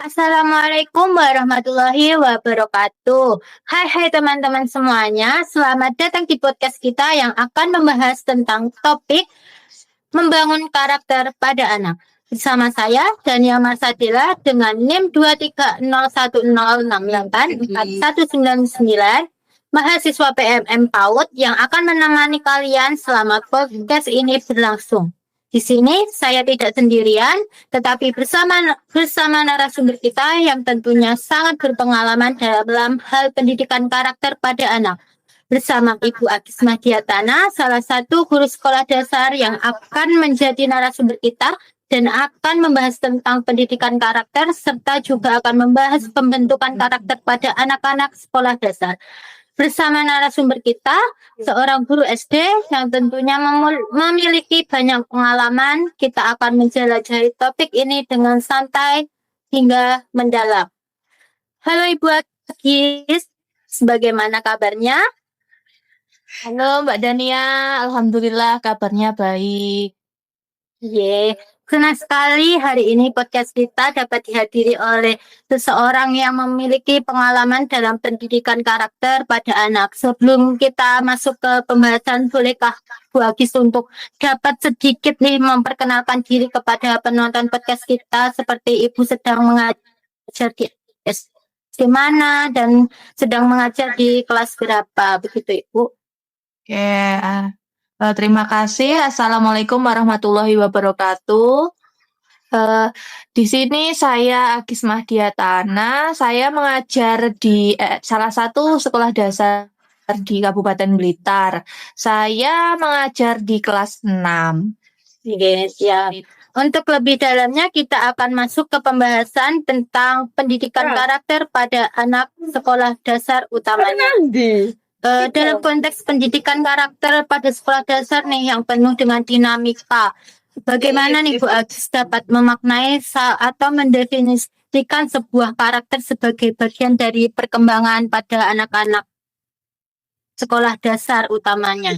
Assalamualaikum warahmatullahi wabarakatuh. Hai teman-teman semuanya, selamat datang di podcast kita yang akan membahas tentang topik membangun karakter pada anak. Bersama saya, Dania Marsadila dengan NIM 23010684199, mahasiswa PMM PAUD yang akan menemani kalian selama podcast ini berlangsung. Di sini saya tidak sendirian, tetapi bersama narasumber kita yang tentunya sangat berpengalaman dalam hal pendidikan karakter pada anak. Bersama Ibu Agis Mahdiatana, salah satu guru sekolah dasar yang akan menjadi narasumber kita dan akan membahas tentang pendidikan karakter serta juga akan membahas pembentukan karakter pada anak-anak sekolah dasar. Bersama narasumber kita, seorang guru SD yang tentunya memiliki banyak pengalaman, kita akan menjelajahi topik ini dengan santai hingga mendalam. Halo Ibu Agis, bagaimana kabarnya? Halo Mbak Dania, Alhamdulillah kabarnya baik. Senang sekali hari ini podcast kita dapat dihadiri oleh seseorang yang memiliki pengalaman dalam pendidikan karakter pada anak. Sebelum kita masuk ke pembahasan, bolehkah Bu Agis untuk dapat sedikit nih memperkenalkan diri kepada penonton podcast kita, seperti Ibu sedang mengajar di SD mana dan sedang mengajar di kelas berapa, begitu Ibu? Terima kasih. Assalamualaikum warahmatullahi wabarakatuh. Di sini saya Agis Mahdiatana. Saya mengajar di salah satu sekolah dasar di Kabupaten Blitar. Saya mengajar di kelas 6. Ya. Untuk lebih dalamnya kita akan masuk ke pembahasan tentang pendidikan karakter pada anak sekolah dasar utamanya. Dalam konteks pendidikan karakter pada sekolah dasar nih yang penuh dengan dinamika, bagaimana nih Bu Agis dapat memaknai atau mendefinisikan sebuah karakter sebagai bagian dari perkembangan pada anak-anak sekolah dasar utamanya?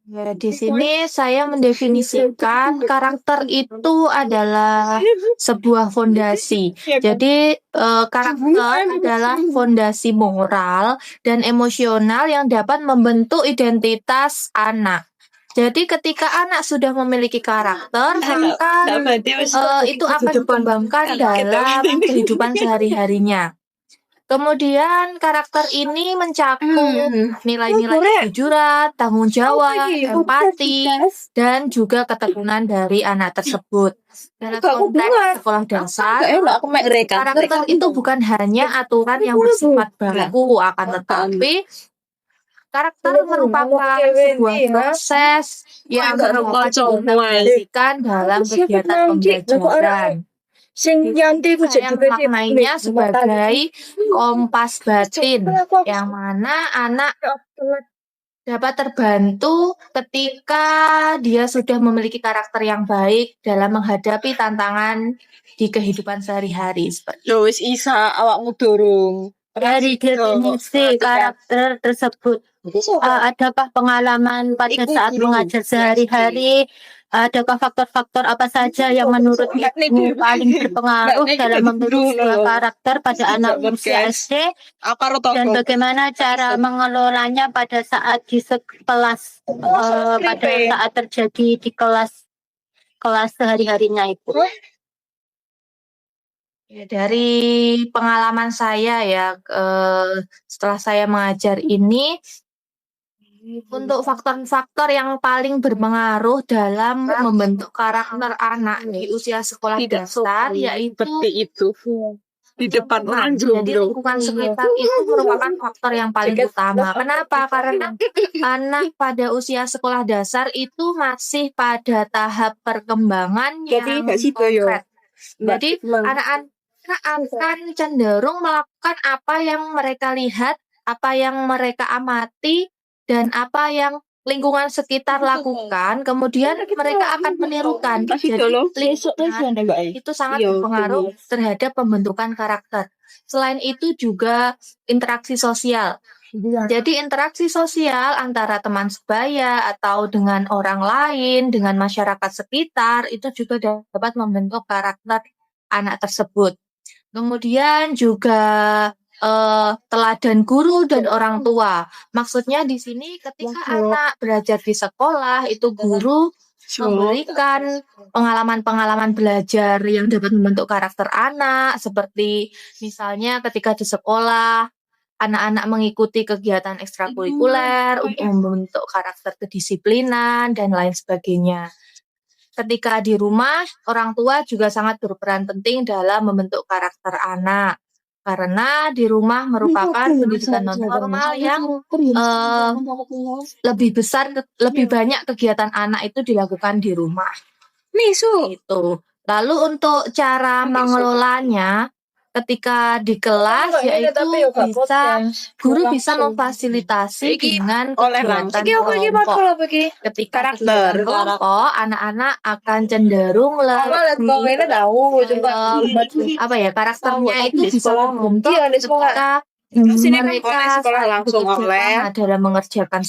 Ya, di sini saya mendefinisikan karakter itu adalah sebuah fondasi. Jadi karakter adalah fondasi moral dan emosional yang dapat membentuk identitas anak. Jadi ketika anak sudah memiliki karakter, maka itu akan dikembangkan dalam kehidupan sehari-harinya. Kemudian karakter ini mencakup nilai-nilai kejujuran, tanggung jawab, empati, dan juga ketekunan dari anak tersebut. Dalam konteks sekolah dasar, karakter itu bukan hanya aturan yang bersifat baku, akan tetapi karakter merupakan sebuah proses yang diaplikasikan dalam kegiatan pembelajaran. Saya memaknainya sebagai kompas batin, yang mana anak dapat terbantu ketika dia sudah memiliki karakter yang baik dalam menghadapi tantangan di kehidupan sehari-hari. Awakmu dorong. Dari definisi karakter tersebut, adakah pengalaman pada saat mengajar sehari-hari? Adakah faktor-faktor apa saja yang menurut Ibu paling berpengaruh dalam membentuk sebuah karakter pada anak usia SD? Dan bagaimana cara mengelolanya pada saat di kelas, pada saat terjadi di kelas sehari-harinya Ibu? Ya, dari pengalaman saya ya, setelah saya mengajar ini, untuk faktor-faktor yang paling berpengaruh dalam membentuk karakter anak di usia sekolah dasar, yaitu Di depan orang jadi lingkungan sekitar itu merupakan faktor yang paling utama. Kenapa? Karena anak pada usia sekolah dasar itu masih pada tahap perkembangan yang konkret. Jadi anak-anak akan cenderung melakukan apa yang mereka lihat, apa yang mereka amati, dan apa yang lingkungan sekitar lakukan, kemudian mereka akan menirukan. Jadi lingkungan itu sangat berpengaruh terhadap pembentukan karakter. Selain itu juga interaksi sosial. Jadi interaksi sosial antara teman sebaya atau dengan orang lain, dengan masyarakat sekitar, itu juga dapat membentuk karakter anak tersebut. Kemudian juga teladan guru dan orang tua. Maksudnya di sini ketika anak belajar di sekolah itu guru memberikan pengalaman-pengalaman belajar yang dapat membentuk karakter anak, seperti misalnya ketika di sekolah anak-anak mengikuti kegiatan ekstrakurikuler untuk membentuk karakter kedisiplinan dan lain sebagainya. Ketika di rumah, orang tua juga sangat berperan penting dalam membentuk karakter anak. Karena di rumah merupakan pendidikan non formal yang lebih banyak kegiatan anak itu dilakukan di rumah. Itu. Lalu untuk cara mengelolanya, ketika di kelas yaitu guru bisa memfasilitasi dengan kegiatan kelompok. Ketika kegiatan kelompok, anak-anak akan cenderung karakternya itu bisa terbentuk ketika mereka bekerja dalam mengerjakan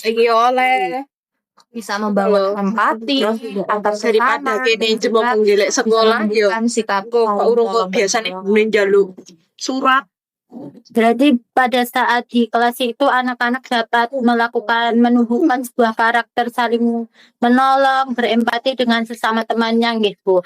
bisa membangun empati antar daripada sesama kene dan cuma juga penggelek sekolah yo menunjukkan sikap urung biasane njaluk surat. Berarti pada saat di kelas itu anak-anak dapat menumbuhkan sebuah karakter saling menolong, berempati dengan sesama temannya gitu.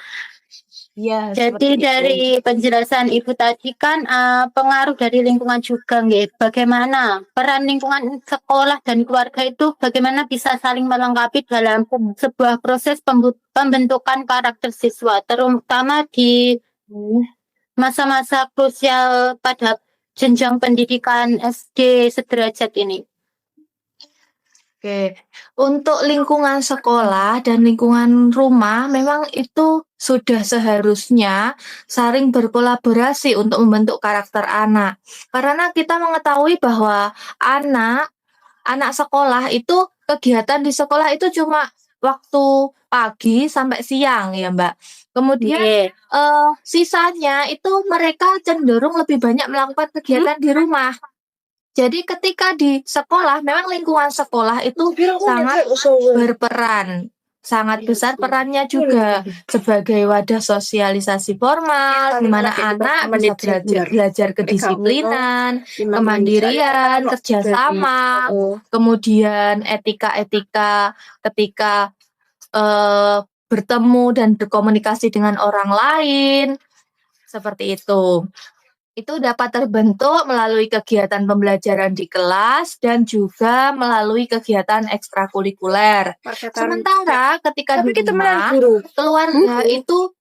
Ya, Jadi dari penjelasan Ibu tadi kan pengaruh dari lingkungan juga nggih. Bagaimana peran lingkungan sekolah dan keluarga itu bagaimana bisa saling melengkapi dalam sebuah proses pembentukan karakter siswa, terutama di masa-masa krusial pada jenjang pendidikan SD sederajat ini. Oke, untuk lingkungan sekolah dan lingkungan rumah memang itu sudah seharusnya saling berkolaborasi untuk membentuk karakter anak. Karena kita mengetahui bahwa anak sekolah itu kegiatan di sekolah itu cuma waktu pagi sampai siang ya Mbak. Kemudian sisanya itu mereka cenderung lebih banyak melakukan kegiatan di rumah. Jadi ketika di sekolah, memang lingkungan sekolah itu sangat berperan, sangat besar perannya juga sebagai wadah sosialisasi formal, di mana anak bisa belajar kedisiplinan, kemandirian, kerjasama, kemudian etika-etika ketika bertemu dan berkomunikasi dengan orang lain, seperti itu. Itu dapat terbentuk melalui kegiatan pembelajaran di kelas dan juga melalui kegiatan ekstrakurikuler. Sementara ketika di rumah, keluarga itu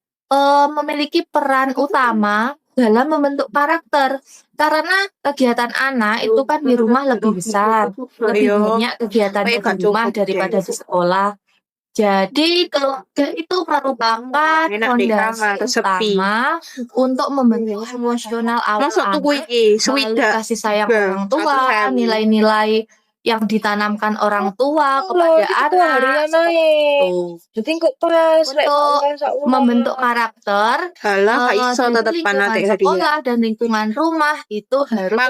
memiliki peran utama dalam membentuk karakter. Karena kegiatan anak itu kan di rumah lebih besar, lebih banyak kegiatan di rumah daripada di sekolah. Jadi keluarga itu merupakan fondasi utama untuk membentuk emosional awal anak melalui kasih sayang orang tua, nilai-nilai yang ditanamkan orang tua kepada anak. Untuk membentuk karakter, lingkungan sekolah dan lingkungan rumah itu harus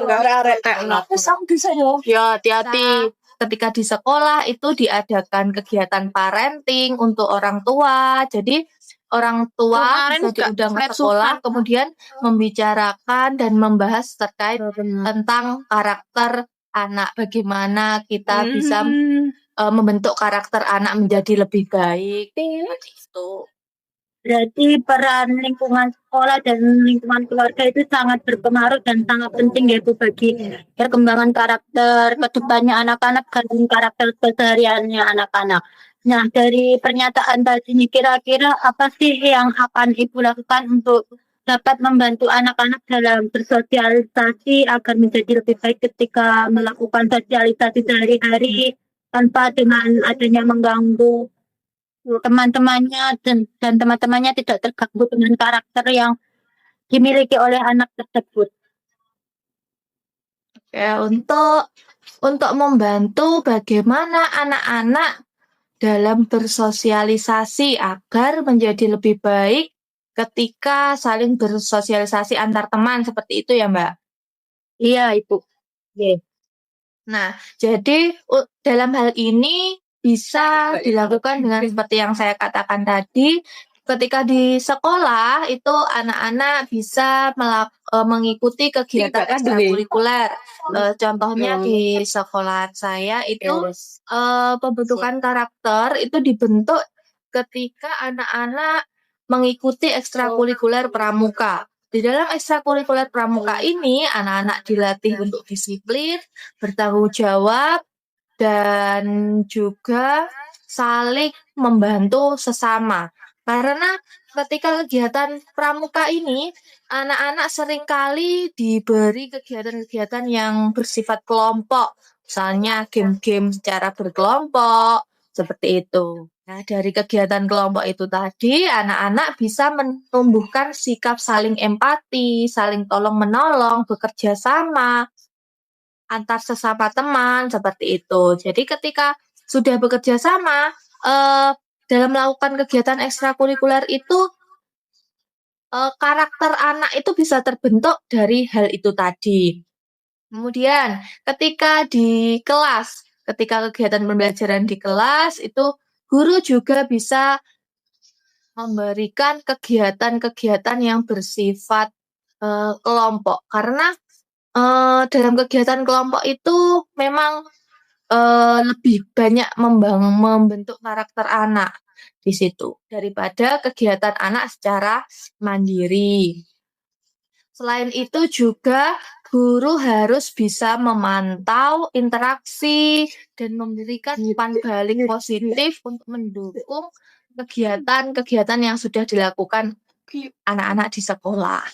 ya hati-hati. Ketika di sekolah itu diadakan kegiatan parenting untuk orang tua. Jadi orang tua bisa diundang ke sekolah kemudian membicarakan dan membahas terkait tentang karakter anak. Bagaimana kita bisa membentuk karakter anak menjadi lebih baik. Itu. Berarti peran lingkungan sekolah dan lingkungan keluarga itu sangat berpengaruh dan sangat penting ya Bu bagi perkembangan karakter kedepannya anak-anak dan karakter kesehariannya anak-anak. Nah dari pernyataan tadi ini kira-kira apa sih yang akan Ibu lakukan untuk dapat membantu anak-anak dalam bersosialisasi agar menjadi lebih baik ketika melakukan sosialisasi sehari-hari tanpa dengan adanya mengganggu teman-temannya dan teman-temannya tidak terganggu dengan karakter yang dimiliki oleh anak tersebut. Ya, untuk membantu bagaimana anak-anak dalam bersosialisasi agar menjadi lebih baik ketika saling bersosialisasi antar teman seperti itu ya Mbak? Iya Ibu. Okay. Nah, jadi dalam hal ini bisa dilakukan dengan seperti yang saya katakan tadi, ketika di sekolah itu anak-anak bisa mengikuti kegiatan ekstrakurikuler. Contohnya di sekolah saya itu pembentukan karakter itu dibentuk ketika anak-anak mengikuti ekstrakurikuler pramuka. Di dalam ekstrakurikuler pramuka ini anak-anak dilatih untuk disiplin, bertanggung jawab, dan juga saling membantu sesama. Karena ketika kegiatan pramuka ini, anak-anak seringkali diberi kegiatan-kegiatan yang bersifat kelompok. Misalnya game-game secara berkelompok, seperti itu. Nah, dari kegiatan kelompok itu tadi, anak-anak bisa menumbuhkan sikap saling empati, saling tolong-menolong, bekerja sama, antar sesama teman, seperti itu. Jadi ketika sudah bekerja sama, dalam melakukan kegiatan ekstrakurikuler itu, karakter anak itu bisa terbentuk dari hal itu tadi. Kemudian ketika di kelas, ketika kegiatan pembelajaran di kelas, itu guru juga bisa memberikan kegiatan-kegiatan yang bersifat kelompok. Karena dalam kegiatan kelompok itu memang lebih banyak membentuk karakter anak di situ daripada kegiatan anak secara mandiri. Selain itu juga guru harus bisa memantau interaksi dan memberikan umpan balik positif untuk mendukung kegiatan-kegiatan yang sudah dilakukan anak-anak di sekolah.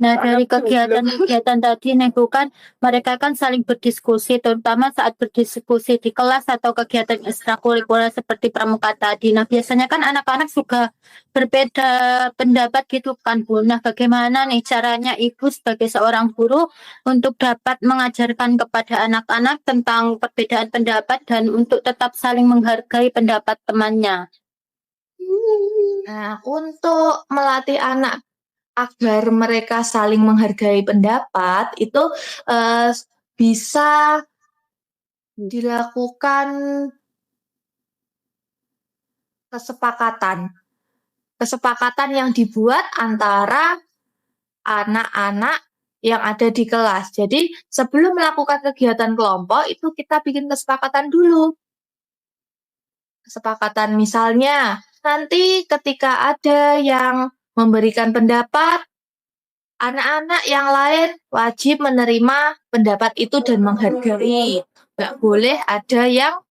Nah, dari kegiatan-kegiatan tadi nih bukan mereka kan saling berdiskusi, terutama saat berdiskusi di kelas atau kegiatan ekstrakurikuler seperti pramuka tadi. Nah, biasanya kan anak-anak juga berbeda pendapat gitu kan, Bu. Nah, bagaimana nih caranya Ibu sebagai seorang guru untuk dapat mengajarkan kepada anak-anak tentang perbedaan pendapat dan untuk tetap saling menghargai pendapat temannya? Nah, untuk melatih anak agar mereka saling menghargai pendapat itu bisa dilakukan kesepakatan yang dibuat antara anak-anak yang ada di kelas. Jadi sebelum melakukan kegiatan kelompok itu kita bikin kesepakatan dulu. Kesepakatan misalnya nanti ketika ada yang memberikan pendapat, anak-anak yang lain wajib menerima pendapat itu dan menghargai. Nggak boleh ada yang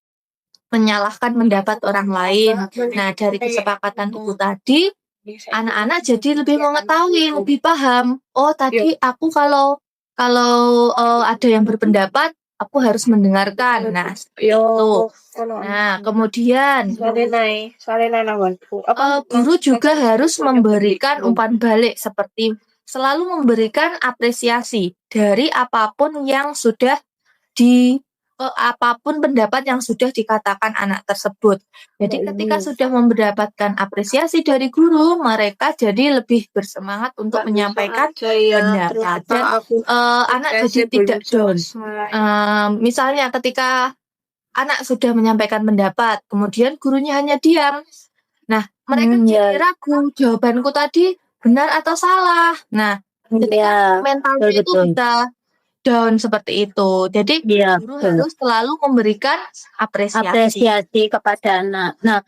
menyalahkan pendapat orang lain. Nah, dari kesepakatan itu tadi, anak-anak jadi lebih mengetahui, lebih paham. Oh, tadi aku kalau ada yang berpendapat, aku harus mendengarkan. Nah, seperti itu. Nah, kemudian guru juga harus memberikan umpan balik seperti selalu memberikan apresiasi dari apapun yang sudah apapun pendapat yang sudah dikatakan anak tersebut. Jadi ketika sudah mendapatkan apresiasi dari guru, mereka jadi lebih bersemangat untuk menyampaikan pendapat. Dan anak jadi tidak down. Misalnya ketika anak sudah menyampaikan pendapat, kemudian gurunya hanya diam. Nah, mereka jadi ragu, jawabanku tadi benar atau salah. Nah, ketika mentalnya itu bisa down seperti itu. Jadi guru harus selalu memberikan apresiasi kepada anak. Nah,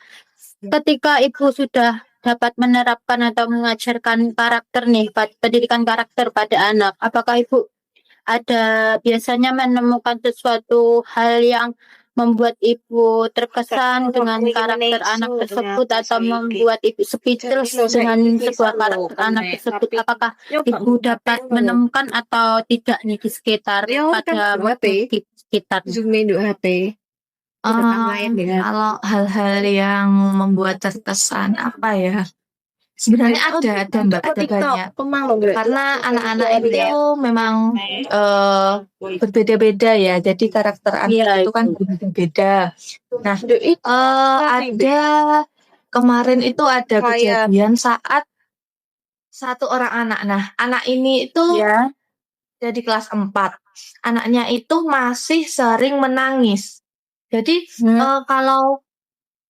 ketika Ibu sudah dapat menerapkan atau mengajarkan karakter nih, pendidikan karakter pada anak, apakah Ibu ada biasanya menemukan sesuatu hal yang membuat Ibu terkesan dengan karakter anak tersebut atau membuat Ibu speechless dengan sebuah karakter anak tersebut? Apakah Ibu dapat menemukan atau tidak nih di sekitar pada waktu di sekitar? Kalau hal-hal yang membuat terkesan apa ya? Sebenarnya ada Mbak, ada banyak. Karena anak-anak itu memang berbeda-beda ya. Jadi karakter anak itu kan berbeda-beda. Nah, ada kemarin itu ada kejadian saat satu orang anak. Nah, anak ini itu jadi kelas 4. Anaknya itu masih sering menangis. Jadi kalau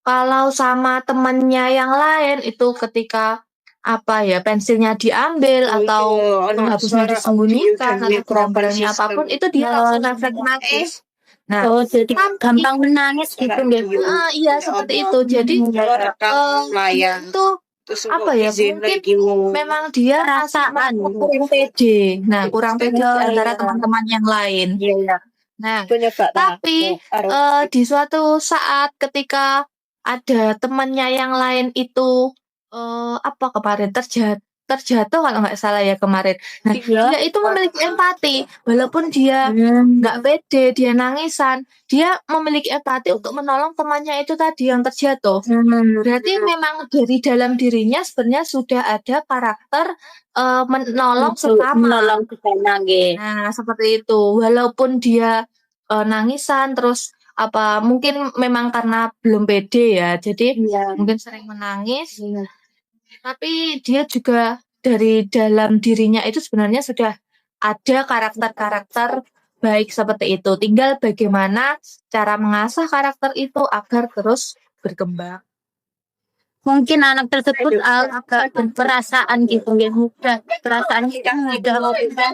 kalau sama temannya yang lain itu ketika pensilnya diambil atau penghapusnya disembunyikan atau barang-barangnya apapun itu dia langsung refleks nangis. Nah, jadi tapi gampang menangis gitu deh. iya seperti itu. Jadi itu mungkin memang dia masih Perasaan. kurang pede. Nah, kurang pede di antara teman-teman yang lain. Nah, tapi di suatu saat ketika ada temannya yang lain itu kemarin terjatuh kalau nggak salah ya kemarin. Nah, dia itu memiliki empati walaupun dia nggak pede, dia nangisan, dia memiliki empati untuk menolong temannya itu tadi yang terjatuh. Berarti memang dari dalam dirinya sebenarnya sudah ada karakter menolong sesama. Nah, seperti itu. Walaupun dia nangisan terus mungkin memang karena belum pede ya. Jadi mungkin sering menangis. Tapi dia juga dari dalam dirinya itu sebenarnya sudah ada karakter-karakter baik seperti itu. Tinggal bagaimana cara mengasah karakter itu agar terus berkembang. Mungkin anak tersebut agak berperasaan gitu, mudah perasaan kita mudah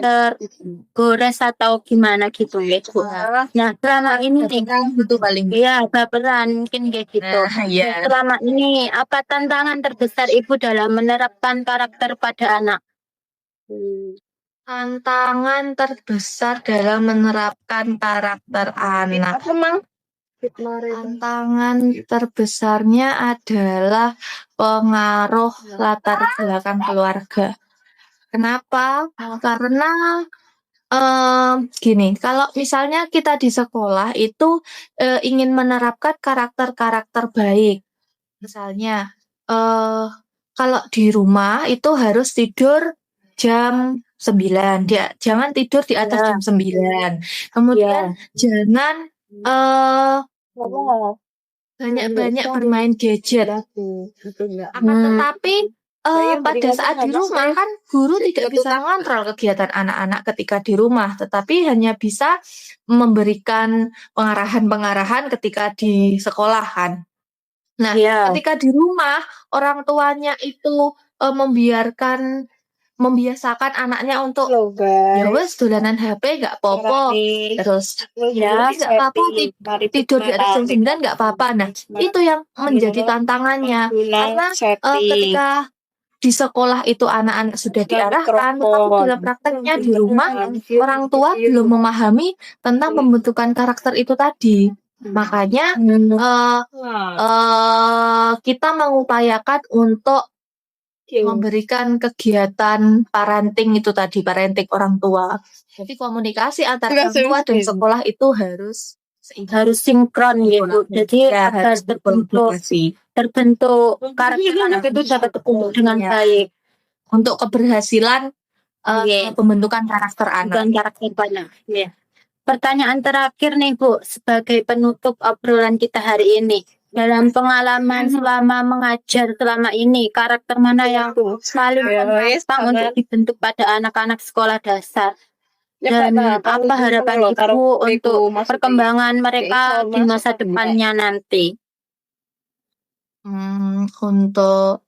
tergores atau gimana gitu Bu. Nah, selama ini Itu paling baperan mungkin kayak gitu. iya. Selama ini apa tantangan terbesar Ibu dalam menerapkan karakter pada anak? Tantangan terbesar dalam menerapkan karakter anak. Tantangan terbesarnya adalah pengaruh latar belakang keluarga. Kenapa? Karena gini, kalau misalnya kita di sekolah itu ingin menerapkan karakter-karakter baik. Misalnya kalau di rumah itu harus tidur jam 9. Jangan tidur di atas jam 9. Kemudian jangan banyak-banyak bermain gadget. Akan tetapi pada saat di rumah kan guru tidak bisa mengontrol kegiatan anak-anak ketika di rumah, tetapi hanya bisa memberikan pengarahan-pengarahan ketika di sekolah kan. Nah, ketika di rumah orang tuanya itu membiasakan anaknya untuk ya wes dolanan HP nggak apa-apa, terus nggak apa-apa tidur di atas jam 9 nggak apa-apa. Nah, itu yang menjadi tantangannya karena ketika di sekolah itu anak-anak sudah diarahkan, tetapi dalam prakteknya di rumah orang tua belum memahami tentang pembentukan karakter itu tadi. Makanya kita mengupayakan untuk memberikan kegiatan parenting itu tadi, parenting orang tua. Jadi komunikasi antara orang tua dan sekolah itu harus sinkron gitu. Jadi agar terbentuk karakter anak itu dapat tumbuh dengan baik. Untuk keberhasilan pembentukan karakter anak. Pertanyaan terakhir nih Bu, sebagai penutup obrolan kita hari ini. Dalam pengalaman selama mengajar selama ini, karakter mana yang paling gampang untuk dibentuk pada anak-anak sekolah dasar? Dan apa harapan Ibu untuk perkembangan mereka di masa depannya nanti? Untuk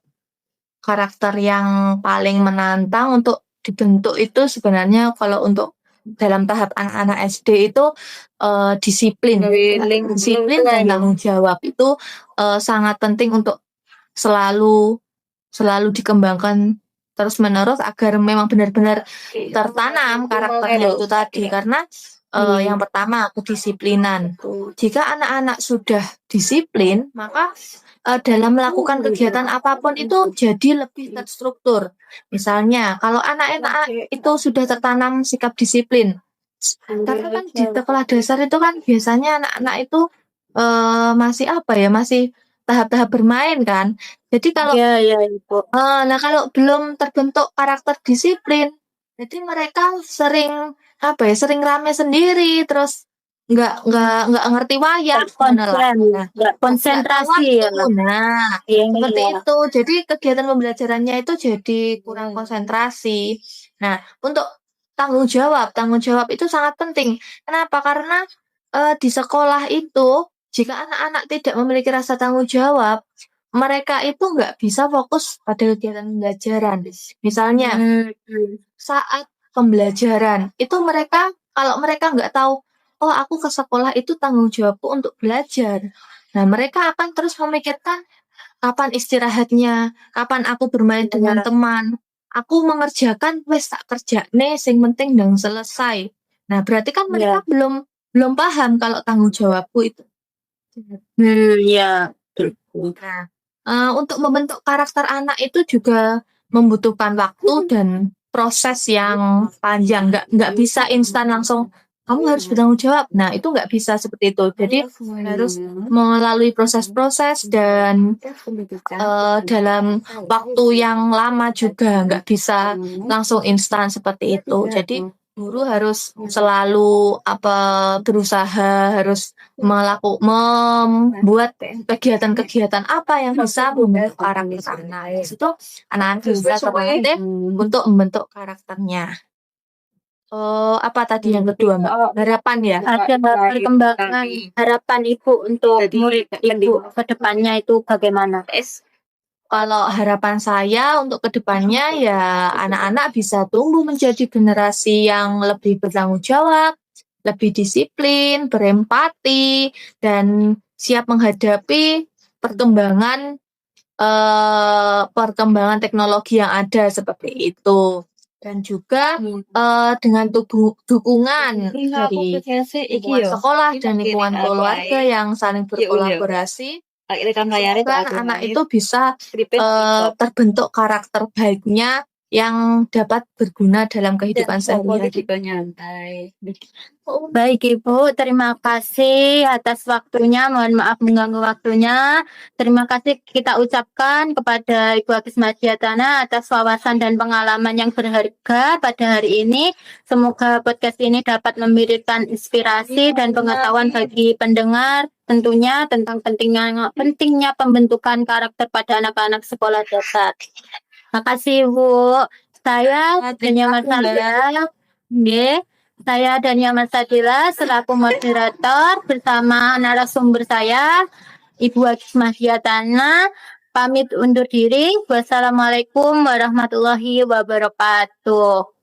karakter yang paling menantang untuk dibentuk itu sebenarnya kalau untuk dalam tahap anak-anak SD itu disiplin dan tanggung jawab itu sangat penting untuk selalu dikembangkan terus-menerus agar memang benar-benar tertanam karakternya itu tadi. Karena yang pertama kedisiplinan. Jika anak-anak sudah disiplin, maka dalam melakukan kegiatan apapun itu jadi lebih terstruktur. Misalnya, kalau anak-anak itu sudah tertanam sikap disiplin, karena kan di sekolah dasar itu kan biasanya anak-anak itu masih tahap-tahap bermain kan. Jadi kalau kalau belum terbentuk karakter disiplin, jadi mereka sering rame sendiri, terus nggak ngerti wayang, nggak konsentrasi ya. Seperti itu. Jadi kegiatan pembelajarannya itu jadi kurang konsentrasi. Nah, untuk tanggung jawab itu sangat penting. Kenapa? Karena di sekolah itu Jika anak-anak tidak memiliki rasa tanggung jawab, mereka itu nggak bisa fokus pada kegiatan pembelajaran. Misalnya, saat pembelajaran, itu kalau mereka nggak tahu, oh aku ke sekolah itu tanggung jawabku untuk belajar. Nah, mereka akan terus memikirkan kapan istirahatnya, kapan aku bermain dengan teman. Aku mengerjakan wes tak kerjane sing penting dang selesai. Nah, berarti kan mereka belum paham kalau tanggung jawabku itu. Ya. Nah, untuk membentuk karakter anak itu juga membutuhkan waktu dan proses yang panjang. Nggak bisa instan langsung kamu harus bertanggung jawab. Nah, itu nggak bisa seperti itu. Jadi harus melalui proses-proses dan dalam waktu yang lama juga nggak bisa langsung instan seperti itu. Jadi guru harus selalu berusaha harus membuat kegiatan-kegiatan apa yang bisa membentuk karakter anak. Itu anak-anak bisa terlatih untuk membentuk karakternya. Apa tadi yang kedua, Mbak? Harapan ya? Ada perkembangan harapan Ibu untuk murid Ibu ke depannya itu bagaimana? Kalau harapan saya untuk kedepannya ya anak-anak bisa tumbuh menjadi generasi yang lebih bertanggung jawab, lebih disiplin, berempati, dan siap menghadapi perkembangan teknologi yang ada seperti itu. Dan juga dengan dukungan dari lingkungan sekolah dan lingkungan keluarga yang saling berkolaborasi, anak-anak itu bisa terbentuk karakter baiknya yang dapat berguna dalam kehidupan sehari-hari. Baik Ibu, terima kasih atas waktunya. Mohon maaf mengganggu waktunya. Terima kasih kita ucapkan kepada Ibu Agis Madjatana atas wawasan dan pengalaman yang berharga pada hari ini. Semoga podcast ini dapat memberikan inspirasi dan pengetahuan bagi pendengar tentunya tentang pentingnya pembentukan karakter pada anak-anak sekolah dasar. Terima kasih Ibu. Saya Dania Marsalia. Saya Dania Marsadila selaku moderator bersama narasumber saya Ibu Agis Madjatana pamit undur diri. Wassalamualaikum warahmatullahi wabarakatuh.